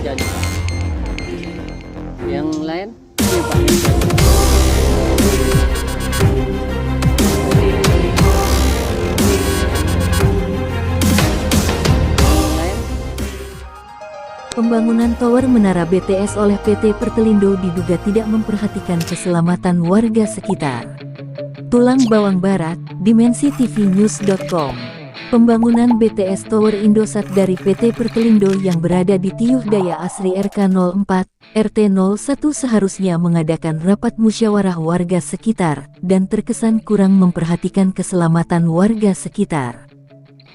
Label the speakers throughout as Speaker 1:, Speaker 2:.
Speaker 1: jadi Pak. Yang lain ini Pak yang jadi. Yang lain.
Speaker 2: Pembangunan tower menara BTS oleh PT Pertelindo diduga tidak memperhatikan keselamatan warga sekitar. Tulang Bawang Barat, DimensiTVNews.com. Pembangunan BTS Tower Indosat dari PT Pertelindo yang berada di Tiuh Daya Asri RK 04, RT 01 seharusnya mengadakan rapat musyawarah warga sekitar dan terkesan kurang memperhatikan keselamatan warga sekitar.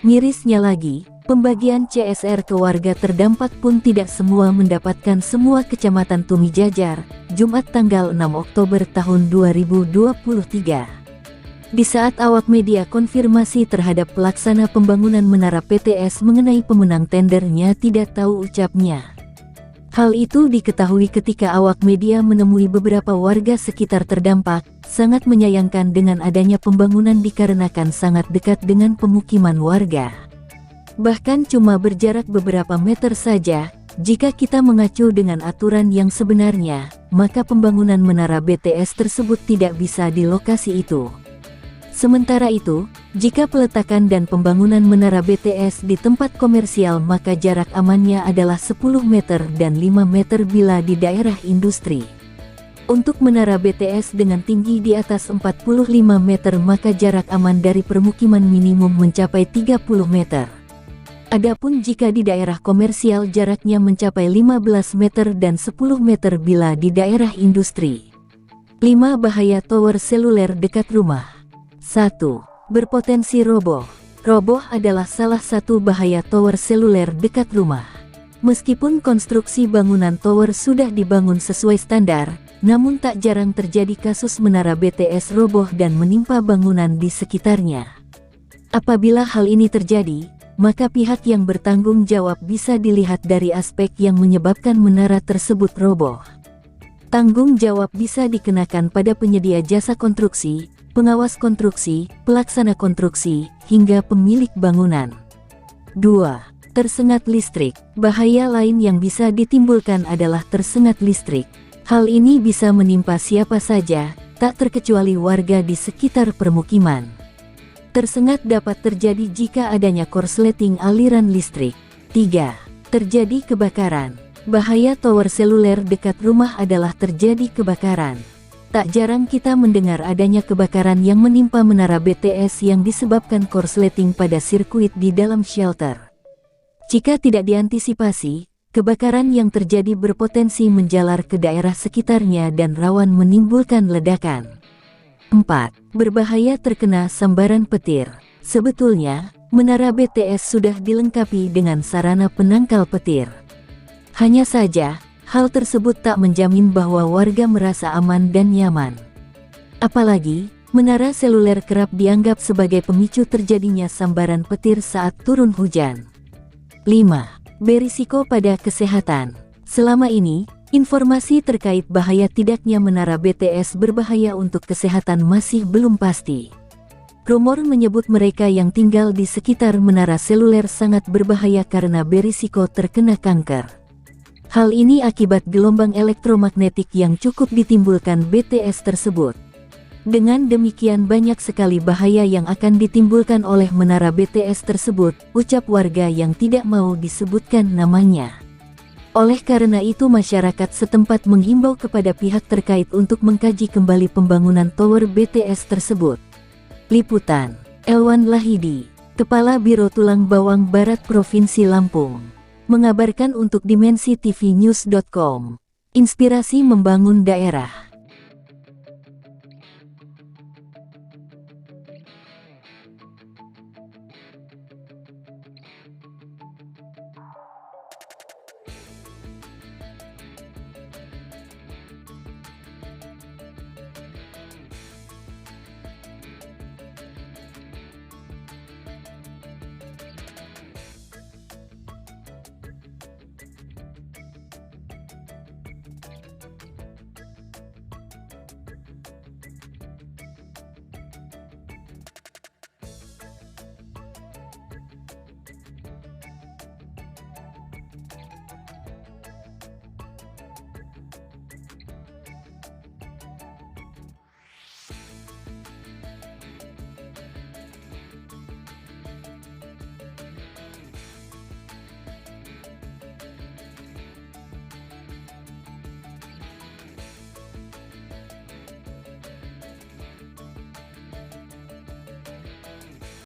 Speaker 2: Mirisnya lagi, pembagian CSR ke warga terdampak pun tidak semua mendapatkan semua kecamatan Tumijajar, Jumat tanggal 6 Oktober tahun 2023. Di saat awak media konfirmasi terhadap pelaksana pembangunan menara PTS mengenai pemenang tendernya tidak tahu ucapnya. Hal itu diketahui ketika awak media menemui beberapa warga sekitar terdampak, sangat menyayangkan dengan adanya pembangunan dikarenakan sangat dekat dengan pemukiman warga. Bahkan cuma berjarak beberapa meter saja, jika kita mengacu dengan aturan yang sebenarnya, maka pembangunan menara BTS tersebut tidak bisa di lokasi itu. Sementara itu, jika peletakan dan pembangunan menara BTS di tempat komersial maka jarak amannya adalah 10 meter dan 5 meter bila di daerah industri. Untuk menara BTS dengan tinggi di atas 45 meter maka jarak aman dari permukiman minimum mencapai 30 meter. Adapun jika di daerah komersial jaraknya mencapai 15 meter dan 10 meter bila di daerah industri. 5. Bahaya tower seluler dekat rumah. 1. Berpotensi roboh. Roboh adalah salah satu bahaya tower seluler dekat rumah. Meskipun konstruksi bangunan tower sudah dibangun sesuai standar, namun tak jarang terjadi kasus menara BTS roboh dan menimpa bangunan di sekitarnya. Apabila hal ini terjadi, maka pihak yang bertanggung jawab bisa dilihat dari aspek yang menyebabkan menara tersebut roboh. Tanggung jawab bisa dikenakan pada penyedia jasa konstruksi, pengawas konstruksi, pelaksana konstruksi, hingga pemilik bangunan. 2. Tersengat listrik. Bahaya lain yang bisa ditimbulkan adalah tersengat listrik. Hal ini bisa menimpa siapa saja, tak terkecuali warga di sekitar permukiman. Tersengat dapat terjadi jika adanya korsleting aliran listrik. 3. Terjadi kebakaran. Bahaya tower seluler dekat rumah adalah terjadi kebakaran. Tak jarang kita mendengar adanya kebakaran yang menimpa menara BTS yang disebabkan korsleting pada sirkuit di dalam shelter. Jika tidak diantisipasi, kebakaran yang terjadi berpotensi menjalar ke daerah sekitarnya dan rawan menimbulkan ledakan. 4. Berbahaya terkena sambaran petir. Sebetulnya, menara BTS sudah dilengkapi dengan sarana penangkal petir. Hanya saja, hal tersebut tak menjamin bahwa warga merasa aman dan nyaman. Apalagi, menara seluler kerap dianggap sebagai pemicu terjadinya sambaran petir saat turun hujan. 5. Berisiko pada kesehatan. Selama ini, informasi terkait bahaya tidaknya menara BTS berbahaya untuk kesehatan masih belum pasti. Rumor menyebut mereka yang tinggal di sekitar menara seluler sangat berbahaya karena berisiko terkena kanker. Hal ini akibat gelombang elektromagnetik yang cukup ditimbulkan BTS tersebut. Dengan demikian banyak sekali bahaya yang akan ditimbulkan oleh menara BTS tersebut, ucap warga yang tidak mau disebutkan namanya. Oleh karena itu masyarakat setempat menghimbau kepada pihak terkait untuk mengkaji kembali pembangunan tower BTS tersebut. Liputan, Elwan Lahidi, Kepala Biro Tulang Bawang Barat Provinsi Lampung, mengabarkan untuk DimensiTVNews.com. Inspirasi membangun daerah.